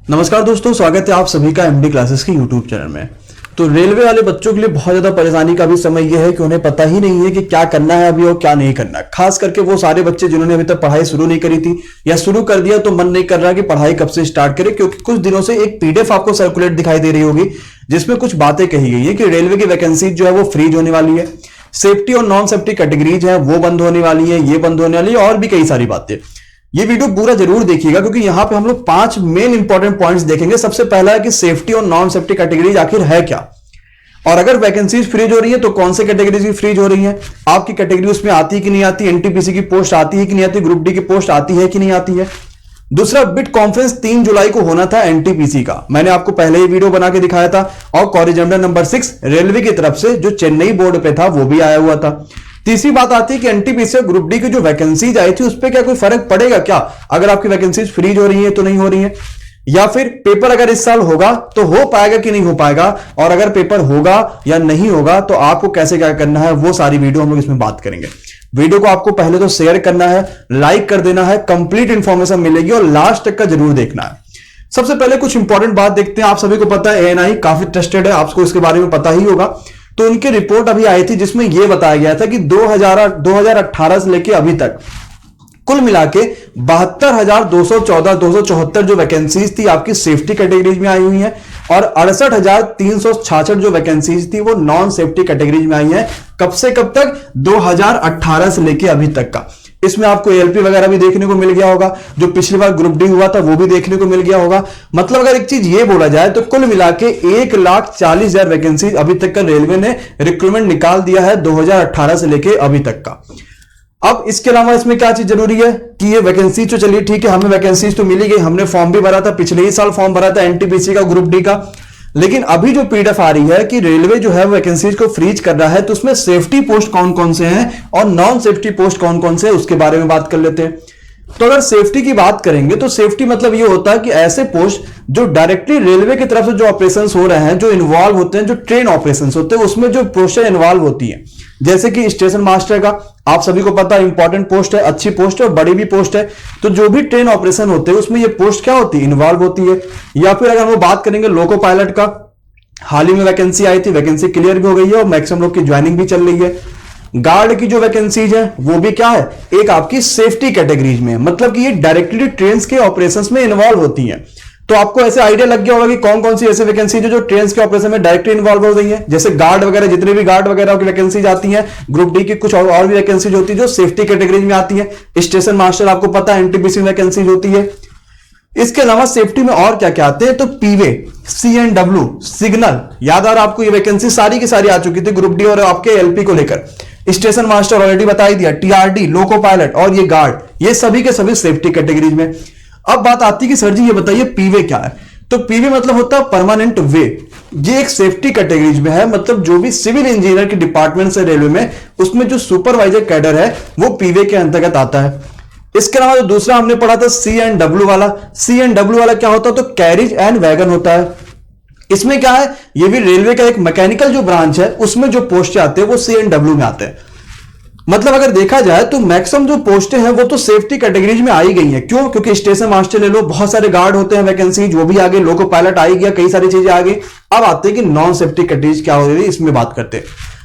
नमस्कार दोस्तों, स्वागत है आप सभी का एमडी क्लासेस के यूट्यूब चैनल में। तो रेलवे वाले बच्चों के लिए बहुत ज्यादा परेशानी का भी समय यह है कि उन्हें पता ही नहीं है कि क्या करना है अभी और क्या नहीं करना है। खास करके वो सारे बच्चे जिन्होंने अभी तक पढ़ाई शुरू नहीं करी थी या शुरू कर दिया तो मन नहीं कर रहा कि पढ़ाई कब से स्टार्ट करें, क्योंकि कुछ दिनों से एक पीडीएफ आपको सर्कुलेट दिखाई दे रही होगी जिसमें कुछ बातें कही गई है कि रेलवे की वैकेंसी जो है वो फ्रीज होने वाली है, सेफ्टी और नॉन सेफ्टी कैटेगरीज है वो बंद होने वाली है, ये बंद होने वाली है और भी कई सारी बातें। ये वीडियो पूरा जरूर देखिएगा क्योंकि यहां पे हम लोग 5 मेन इंपॉर्टेंट पॉइंट्स देखेंगे। सबसे पहला है कि सेफ्टी और नॉन सेफ्टी कैटेगरीज आखिर है क्या, और अगर वैकेंसीज फ्रीज हो रही है तो कौन से कैटेगरीज की फ्रीज हो रही है, आपकी कैटेगरी उसमें आती है कि नहीं आती, एनटीपीसी की पोस्ट आती है कि नहीं आती, ग्रुप डी की पोस्ट आती है कि नहीं आती है। दूसरा, बिट कॉन्फ्रेंस 3 जुलाई को होना था एनटीपीसी का, मैंने आपको पहले ही वीडियो बना के दिखाया था, और कॉरिजेंडर नंबर 6 रेलवे की तरफ से जो चेन्नई बोर्ड पे था वो भी आया हुआ था। तीसरी बात आती है कि एनटीपीसी और ग्रुप डी की जो वैकेंसीज आई थी उस पर क्या कोई फर्क पड़ेगा क्या, अगर आपकी वैकेंसीज फ्रीज हो रही है तो नहीं हो रही है, या फिर पेपर अगर इस साल होगा तो हो पाएगा कि नहीं हो पाएगा, और अगर पेपर होगा या नहीं होगा तो आपको कैसे क्या करना है, वो सारी वीडियो हम लोग इसमें बात करेंगे। वीडियो को आपको पहले तो शेयर करना है, लाइक कर देना है, कंप्लीट इंफॉर्मेशन मिलेगी और लास्ट तक का जरूर देखना है। सबसे पहले कुछ इंपॉर्टेंट बात देखते हैं। आप सभी को पता है एएनआई काफी ट्रस्टेड है, आपको इसके बारे में पता ही होगा। तो उनकी रिपोर्ट अभी आई थी जिसमें यह बताया गया था कि 2018 से लेकर अभी तक कुल मिला के 72,214 जो वैकेंसीज थी आपकी सेफ्टी कैटेगरीज में आई हुई हैं, और 68,366 जो वैकेंसीज थी वो नॉन सेफ्टी कैटेगरीज में आई हैं। कब से कब तक? 2018 से लेके अभी तक का। इसमें आपको एलपी वगैरह भी देखने को मिल गया होगा, जो पिछली बार ग्रुप डी हुआ था वो भी देखने को मिल गया होगा। मतलब अगर एक चीज ये बोला जाए तो कुल मिला के 1,40,000 वैकेंसी अभी तक का रेलवे ने रिक्रूटमेंट निकाल दिया है 2018 से लेके अभी तक का। अब इसके अलावा इसमें क्या चीज जरूरी है कि ये वैकेंसी तो चलिए ठीक है, हमें वैकेंसीज तो मिली गई, हमने फॉर्म भी भरा था, पिछले ही साल फॉर्म भरा था एनटीपीसी का, ग्रुप डी का, लेकिन अभी जो पीडीएफ आ रही है कि रेलवे जो है वैकेंसीज को फ्रीज कर रहा है, तो उसमें सेफ्टी पोस्ट कौन कौन से हैं और नॉन सेफ्टी पोस्ट कौन कौन से हैं उसके बारे में बात कर लेते हैं। तो अगर सेफ्टी की बात करेंगे तो सेफ्टी मतलब ये होता है कि ऐसे पोस्ट जो डायरेक्टली रेलवे की तरफ से जो ऑपरेशंस हो रहे हैं, जो इन्वॉल्व होते हैं, जो ट्रेन ऑपरेशंस होते हैं, उसमें जो पोस्ट इन्वॉल्व होती है, जैसे कि स्टेशन मास्टर का आप सभी को पता है इंपॉर्टेंट पोस्ट है, अच्छी पोस्ट है और बड़ी भी पोस्ट है। तो जो भी ट्रेन ऑपरेशन होते हैं उसमें ये पोस्ट क्या होती है, इन्वॉल्व होती है। या फिर अगर हम बात करेंगे लोको पायलट का, हाल ही में वैकेंसी आई थी, वैकेंसी क्लियर भी हो गई है और मैक्सिमम लोग की ज्वाइनिंग भी चल रही है। गार्ड की जो वैकेंसीज है वो भी क्या है, एक आपकी सेफ्टी कैटेगरीज में, मतलब कि ये डायरेक्टली ट्रेन के ऑपरेशंस में इन्वॉल्व होती हैं। तो आपको ऐसे आइडिया लग गया होगा कि कौन कौन सी ऐसी वैकेंसी है जो ट्रेन के ऑपरेशन में डायरेक्टली इन्वॉल्व हो रही है। जैसे गार्ड वगैरह, जितने भी गार्ड वगैरह की वैकेंसीज आती हैं, ग्रुप डी की कुछ और भी वैकेंसीज होती है जो सेफ्टी कैटेगरीज में आती है। स्टेशन मास्टर आपको पता है एनटीपीसी में वैकेंसीज होती है। इसके अलावा सेफ्टी में और क्या क्या आते हैं, तो पीवे, सीएनडब्ल्यू, सिग्नल, याद आ रहा आपको, ये वैकेंसी सारी की सारी आ चुकी थी ग्रुप डी और आपके एलपी को लेकर। स्टेशन मास्टर ऑलरेडी बता ही दिया, टीआरडी, लोको पायलट और ये गार्ड, ये सभी के सभी सेफ्टी कैटेगरीज में। अब बात आती है कि सर जी ये बताइए पीवे क्या है। तो पीवे मतलब होता है परमानेंट वे, ये एक सेफ्टी कैटेगरीज में है, मतलब जो भी सिविल इंजीनियर के डिपार्टमेंट है रेलवे में, उसमें जो सुपरवाइजर कैडर है वो पीवे के अंतर्गत आता है। इसके अलावा जो दूसरा हमने पढ़ा था सीएनडब्ल्यू वाला, सीएनडब्ल्यू वाला क्या होता है, तो कैरिज एंड वैगन होता है। इसमें क्या है, ये भी रेलवे का एक मैकेनिकल जो ब्रांच है उसमें जो पोस्ट आते हैं वो सीएनडब्ल्यू में आते हैं। मतलब अगर देखा जाए तो मैक्सिमम जो पोस्टें हैं वो तो सेफ्टी कैटेगरीज में आई गई हैं। क्यों? क्योंकि स्टेशन मास्टर ले लो, बहुत सारे गार्ड होते हैं वैकेंसी, जो भी आ गए, लोको पायलट आ गया, कई सारी चीजें आ गई। अब आते हैं कि नॉन सेफ्टी कैटेगरीज क्या हो रही है, इसमें बात करते हैं।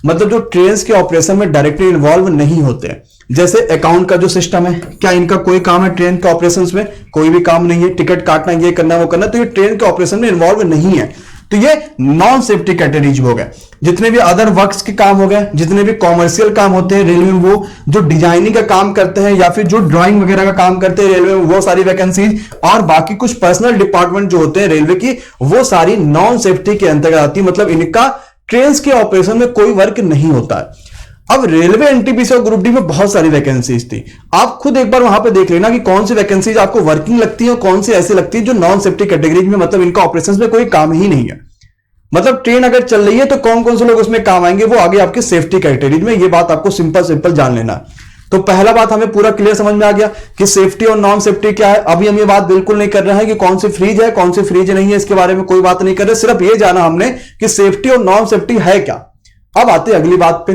मतलब जो ट्रेन के ऑपरेशन में डायरेक्टली इन्वॉल्व नहीं होते हैं, जैसे अकाउंट का जो सिस्टम है, क्या इनका कोई काम है ट्रेन के ऑपरेशंस में? कोई भी काम नहीं है। टिकट काटना, ये करना, वो करना, तो ये ट्रेन के ऑपरेशन में इन्वॉल्व नहीं है, तो ये नॉन सेफ्टी कैटेगरीज हो गए। जितने भी अदर वर्क्स के काम हो गए, जितने भी कॉमर्शियल काम होते हैं रेलवे में, वो जो डिजाइनिंग का काम करते हैं या फिर जो ड्राइंग वगैरह का काम करते हैं रेलवे में, वो सारी वैकेंसीज, और बाकी कुछ पर्सनल डिपार्टमेंट जो होते हैं रेलवे की, वो सारी नॉन सेफ्टी के अंतर्गत आती है। मतलब इनका ट्रेन के ऑपरेशन में कोई वर्क नहीं होता है। अब रेलवे एनटीपीसी और ग्रुप डी में बहुत सारी वैकेंसीज थी, आप खुद एक बार वहां पे देख लेना कि कौन सी वैकेंसीज आपको वर्किंग लगती है और कौन सी ऐसी लगती है जो नॉन सेफ्टी कैटेगरीज में, मतलब इनका ऑपरेशंस में कोई काम ही नहीं है। मतलब ट्रेन अगर चल रही है तो कौन कौन से लोग उसमें काम आएंगे, वो आगे आपके सेफ्टी कैटेगरीज में। ये बात आपको सिंपल जान लेना। तो पहला बात हमें पूरा क्लियर समझ में आ गया कि सेफ्टी और नॉन सेफ्टी क्या है। अभी हम ये बात बिल्कुल नहीं कर रहे हैं कि कौन सी फ्रीज है कौन सी फ्रीज नहीं है, इसके बारे में कोई बात नहीं कर रहे, सिर्फ ये जाना हमने कि सेफ्टी और नॉन सेफ्टी है क्या। अब आते हैं अगली बात पे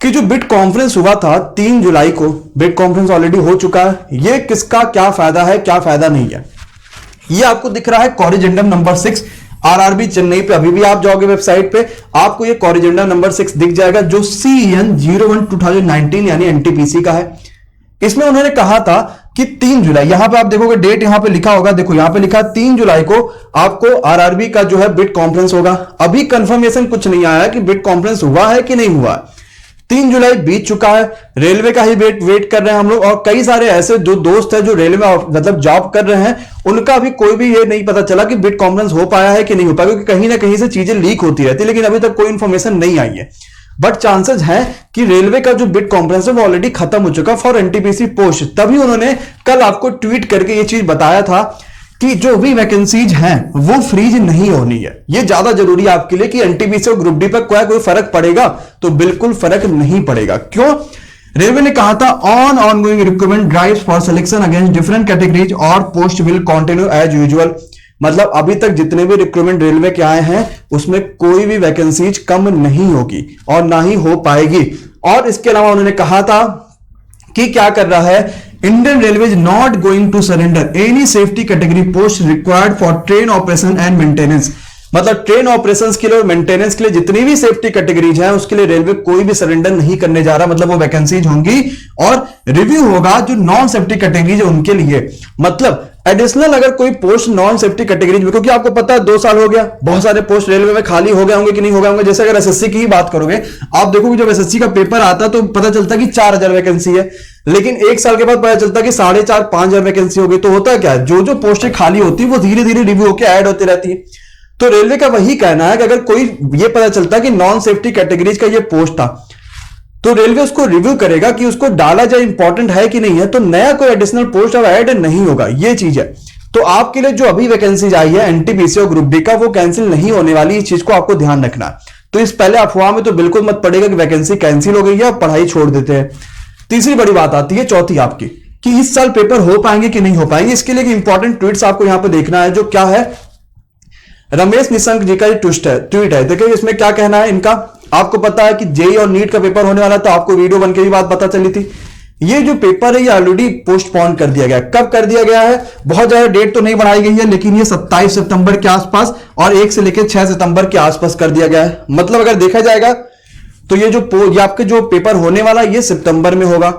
कि जो बिट कॉन्फ्रेंस हुआ था 3 जुलाई को, बिट कॉन्फ्रेंस ऑलरेडी हो चुका है, ये किसका क्या फायदा है क्या फायदा नहीं है। ये आपको दिख रहा है कॉरिजेंडम नंबर 6 आरआरबी चेन्नई पे। अभी भी आप जाओगे वेबसाइट पे, आपको ये कॉरिजेंडम नंबर 6 दिख जाएगा जो CEN 01 2019 यानी एनटीपीसी का है। इसमें उन्होंने कहा था कि 3 जुलाई, यहां पे आप देखोगे डेट यहां पे लिखा होगा, देखो यहां पे लिखा 3 जुलाई को आपको आरआरबी का जो है बिड कॉन्फ्रेंस होगा। अभी कंफर्मेशन कुछ नहीं आया कि बिड कॉन्फ्रेंस हुआ है कि नहीं हुआ। 3 जुलाई बीत चुका है, रेलवे का ही वेट कर रहे हैं हम लोग। और कई सारे ऐसे जो दोस्त हैं जो रेलवे में मतलब जॉब कर रहे हैं, उनका अभी कोई भी ये नहीं पता चला कि बिड कॉन्फ्रेंस हो पाया है कि नहीं हो पाया, क्योंकि कहीं ना कहीं से चीजें लीक होती रहती है, लेकिन अभी तक कोई इंफॉर्मेशन नहीं आई है। बट चांसेस है कि रेलवे का जो बिड कॉन्फ्रेंस है वो ऑलरेडी खत्म हो चुका फॉर एनटीपीसी पोस्ट। तभी उन्होंने कल आपको ट्वीट करके ये चीज बताया था कि जो भी वैकेंसीज हैं वो फ्रीज नहीं होनी है। ये ज्यादा जरूरी है आपके लिए कि एनटीपीसी और ग्रुप डी पर कोई फर्क पड़ेगा, तो बिल्कुल फर्क नहीं पड़ेगा। क्यों? रेलवे ने कहा था ongoing recruitment drives for selection against different categories और post will continue as usual. मतलब अभी तक जितने भी रिक्रूटमेंट रेलवे के आए हैं उसमें कोई भी वैकेंसीज कम नहीं होगी और ना ही हो पाएगी। और इसके अलावा उन्होंने कहा था कि क्या कर रहा है, Indian railway is not going to surrender any safety category post required for train operation and maintenance. मतलब ट्रेन ऑपरेशंस के लिए और मेंटेनेंस के लिए जितनी भी सेफ्टी कैटेगरीज हैं उसके लिए रेलवे कोई भी सरेंडर नहीं करने जा रहा। मतलब वो वैकेंसीज होंगी और रिव्यू होगा जो नॉन सेफ्टी कैटेगरीज है उनके लिए। मतलब एडिशनल अगर कोई पोस्ट नॉन सेफ्टी कैटेगरीज में, क्योंकि आपको पता है 2 साल हो गया, बहुत सारे पोस्ट रेलवे में खाली हो गए होंगे कि नहीं हो गए होंगे। जैसे अगर एसएससी की ही बात करोगे, आप देखोगे जब एसएससी का पेपर आता तो पता चलता कि 4000 वैकेंसी है, लेकिन 1 साल के बाद पता चलता कि 4500-5000 वैकेंसी हो गई। तो होता क्या है, जो पोस्टें खाली होती है वो धीरे धीरे रिव्यू होकर ऐड होती रहती है। तो रेलवे का वही कहना है कि अगर कोई ये पता चलता कि नॉन सेफ्टी कैटेगरीज का ये पोस्ट था तो रेलवे उसको रिव्यू करेगा कि उसको डाला जाए, इंपॉर्टेंट है कि नहीं है, तो नया कोई एडिशनल पोस्ट अब ऐड नहीं होगा। ये चीज है। तो आपके लिए जो अभी वैकेंसीज आई है एनटीपीसी और ग्रुप डी का वो कैंसिल नहीं होने वाली, इस चीज को आपको ध्यान रखना है। तो इस पहले अफवाह में तो बिल्कुल मत पड़ेगा कि वैकेंसी कैंसिल हो गई है और पढ़ाई छोड़ देते हैं। तीसरी बड़ी बात आती है, चौथी आपकी, कि इस साल पेपर हो पाएंगे कि नहीं हो पाएंगे। इसके लिए इंपॉर्टेंट ट्वीट्स आपको यहां पर देखना है, जो क्या है, रमेश निशंक जी का ट्वीट है। देखिए इसमें क्या कहना है इनका। आपको पता है कि जेई और नीट का पेपर होने वाला था, आपको वीडियो बन के भी बात पता चली थी। ये जो पेपर है ये ऑलरेडी पोस्टपोन कर दिया गया। कब कर दिया गया है, बहुत ज्यादा डेट तो नहीं बढ़ाई गई है, लेकिन ये 27 सितंबर के आसपास और 1 से लेकर 6 सितंबर के आसपास कर दिया गया है। मतलब अगर देखा जाएगा तो ये आपके जो पेपर होने वाला ये सितंबर में होगा।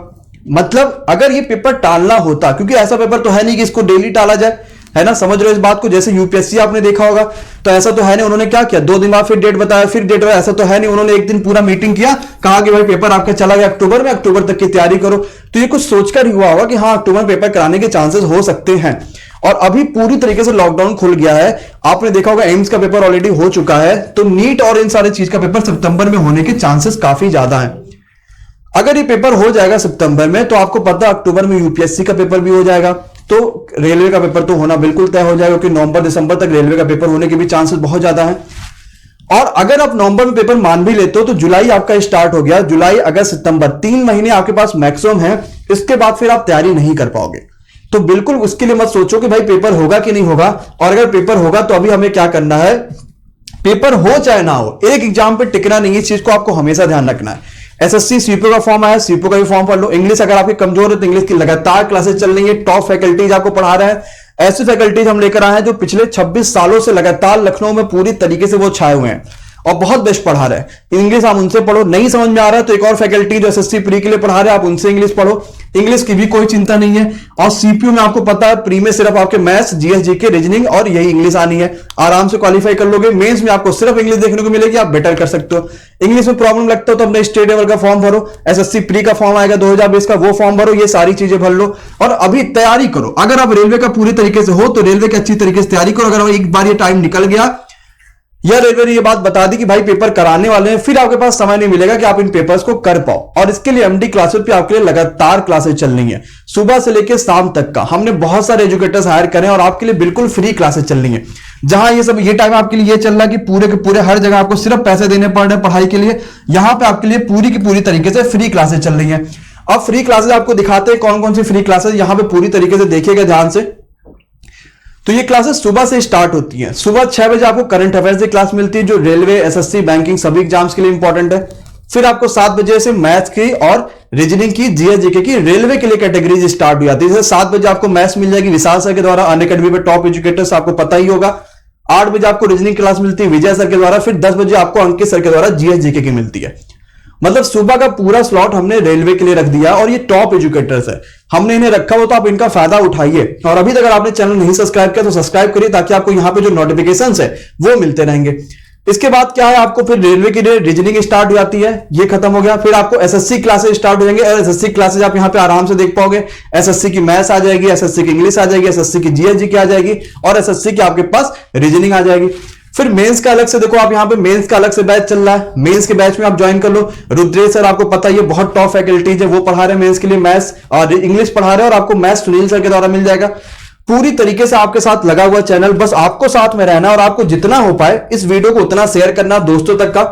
मतलब अगर ये पेपर टालना होता, क्योंकि ऐसा पेपर तो है नहीं कि इसको डेली टाला जाए, है ना, समझ रहे हो इस बात को। जैसे यूपीएससी आपने देखा होगा, तो ऐसा तो है नहीं, उन्होंने क्या किया, 2 दिन बाद फिर डेट बताया, फिर डेट बताया, ऐसा तो है नहीं। उन्होंने एक दिन पूरा मीटिंग किया, कहा कि भाई पेपर आपका चला गया अक्टूबर में, अक्टूबर तक की तैयारी करो। तो ये कुछ सोचकर ही हुआ होगा कि हाँ अक्टूबर में पेपर कराने के चांसेस हो सकते हैं। और अभी पूरी तरीके से लॉकडाउन खुल गया है, आपने देखा होगा एम्स का पेपर ऑलरेडी हो चुका है, तो नीट और इन सारी चीज का पेपर सितंबर में होने के चांसेस काफी ज्यादा है। अगर ये पेपर हो जाएगा सितंबर में तो आपको पता अक्टूबर में यूपीएससी का पेपर भी हो जाएगा, तो रेलवे का पेपर तो होना बिल्कुल तय हो जाएगा, क्योंकि नवंबर दिसंबर तक रेलवे का पेपर होने के भी चांसेस बहुत ज्यादा हैं। और अगर आप नवंबर में पेपर मान भी लेते हो तो जुलाई आपका स्टार्ट हो गया, जुलाई अगस्त सितंबर 3 महीने आपके पास मैक्सिमम है। इसके बाद फिर आप तैयारी नहीं कर पाओगे। तो बिल्कुल उसके लिए मत सोचो कि भाई पेपर होगा कि नहीं होगा। और अगर पेपर होगा तो अभी हमें क्या करना है, पेपर हो चाहे ना हो, एक एग्जाम पे टिकना नहीं, इस चीज को आपको हमेशा ध्यान रखना है। एसएससी सीपीओ का फॉर्म आया, सीपीओ का भी फॉर्म पढ़ लो। इंग्लिश अगर आपकी कमजोर है तो इंग्लिश की लगातार क्लासेस चल रही है, टॉप फैकल्टीज आपको पढ़ा रहे हैं। ऐसी फैकल्टीज हम लेकर आए हैं जो पिछले 26 सालों से लगातार लखनऊ में पूरी तरीके से वो छाए हुए हैं और बहुत बेस्ट पढ़ा रहे हैं। इंग्लिश आप उनसे पढ़ो, नहीं समझ में आ रहा है तो एक और फैकल्टी जो एसएससी प्री के लिए पढ़ा रहे हैं आप उनसे इंग्लिश पढ़ो, इंग्लिश की भी कोई चिंता नहीं है। और सीपीयू में आपको पता है प्री में सिर्फ आपके मैथ्स, जीएस, जीके, रीजनिंग और यही इंग्लिश आनी है, आराम से क्वालिफाई कर लोगे। मेंस में आपको सिर्फ इंग्लिश देखने को मिलेगी, आप बेटर कर सकते हो। इंग्लिश में प्रॉब्लम लगता हो तो अपने स्टेट लेवल का फॉर्म भरो, एसएससी प्री का फॉर्म आएगा 2020 का, वो फॉर्म भरो, ये सारी चीजें भर लो और अभी तैयारी करो। अगर आप रेलवे का पूरी तरीके से हो तो रेलवे की अच्छी तरीके से तैयारी करो। अगर एक बार ये टाइम निकल गया या रेलवे ने ये बात बता दी कि भाई पेपर कराने वाले हैं, फिर आपके पास समय नहीं मिलेगा कि आप इन पेपर्स को कर पाओ। और इसके लिए एमडी क्लासेस पे आपके लिए लगातार क्लासेस चल रही हैं, सुबह से लेकर शाम तक का। हमने बहुत सारे एजुकेटर्स हायर करे और आपके लिए बिल्कुल फ्री क्लासेस चल रही हैं, जहां ये टाइम आपके लिए ये चल रहा है कि पूरे के पूरे हर जगह आपको सिर्फ पैसे देने पड़ रहे हैं पढ़ाई के लिए। यहां पे आपके लिए पूरी की पूरी तरीके से फ्री क्लासेस चल रही हैं। अब फ्री क्लासेस आपको दिखाते हैं कौन कौन सी फ्री क्लासेस, यहां पे पूरी तरीके से देखिएगा ध्यान से। तो ये क्लासेस सुबह से स्टार्ट होती हैं। सुबह 6 बजे आपको करंट अफेयर्स की क्लास मिलती है जो रेलवे, एसएससी, बैंकिंग सभी एग्जाम्स के लिए इंपॉर्टेंट है। फिर आपको 7 बजे से मैथ्स की और रीजनिंग की, जीएस जीके की, रेलवे के लिए कैटेगरीज स्टार्ट हो जाती है। जैसे 7 बजे आपको मैथ्स मिल जाएगी विशाल सर के द्वारा, अनअकैडमी पे टॉप एजुकेटर्स, आपको पता ही होगा। 8 बजे आपको रीजनिंग क्लास मिलती है विजय सर के द्वारा, फिर 10 बजे आपको अंकित सर के द्वारा जीएस जीके की मिलती है। मतलब सुबह का पूरा स्लॉट हमने रेलवे के लिए रख दिया, और ये टॉप एजुकेटर्स है, हमने इन्हें रखा हो तो आप इनका फायदा उठाइए। और अभी तक अगर आपने चैनल नहीं सब्सक्राइब किया तो सब्सक्राइब करिए, ताकि आपको यहाँ पे जो नोटिफिकेशंस है वो मिलते रहेंगे। इसके बाद क्या है, आपको फिर रेलवे के लिए रीजनिंग स्टार्ट हो जाती है, ये खत्म हो गया। फिर आपको एसएससी क्लासेस स्टार्ट हो जाएंगे, और एसएससी क्लासेस आप यहाँ पे आराम से देख पाओगे। एसएससी की मैथ्स आ जाएगी, एसएससी की इंग्लिश आ जाएगी, एसएससी की जीएस जीके आ जाएगी, और एसएससी की आपके पास रीजनिंग आ जाएगी। फिर मेंस का अलग से देखो, आप यहाँ पे मेंस का अलग से बैच चल रहा है, मेंस के बैच में आप ज्वाइन कर लो। रुद्रेश सर आपको पता है ये बहुत टॉप फैकल्टीज है, वो पढ़ा रहे हैं मेंस के लिए, मैथ्स और इंग्लिश पढ़ा रहे हैं, और आपको मैथ्स सुनील सर के द्वारा मिल जाएगा। पूरी तरीके से आपके साथ लगा हुआ चैनल, बस आपको साथ में रहना, और आपको जितना हो पाए इस वीडियो को उतना शेयर करना दोस्तों तक का,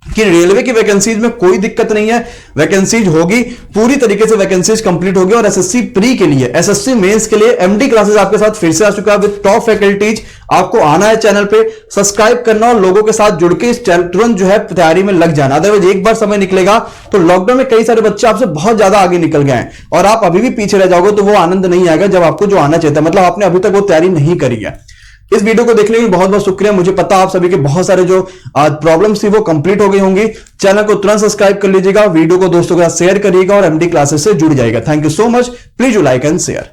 कि रेलवे की वैकेंसीज में कोई दिक्कत नहीं है, वैकेंसीज होगी, पूरी तरीके से वैकेंसीज कंप्लीट होगी। और एसएससी प्री के लिए, एसएससी मेंस के लिए एमडी क्लासेस आपके साथ फिर से आ चुका है विद टॉप फैकल्टीज। आपको आना है चैनल पे, सब्सक्राइब करना और लोगों के साथ जुड़ के इस तुरंत जो है तैयारी में लग जाना। अदरवाइज एक बार समय निकलेगा तो लॉकडाउन में कई सारे बच्चे आपसे बहुत ज्यादा आगे निकल गए हैं, और आप अभी भी पीछे रह जाओगे, तो वो आनंद नहीं आएगा जब आपको जो आना चाहिए, मतलब आपने अभी तक वो तैयारी नहीं करी है। इस वीडियो को देखने के लिए बहुत बहुत शुक्रिया। मुझे पता आप सभी के बहुत सारे जो प्रॉब्लम्स थी वो कंप्लीट हो गई होंगी। चैनल को तुरंत सब्सक्राइब कर लीजिएगा, वीडियो को दोस्तों के साथ शेयर करिएगा, और एमडी क्लासेस से जुड़ जाएगा। Thank you so much, please you like and share.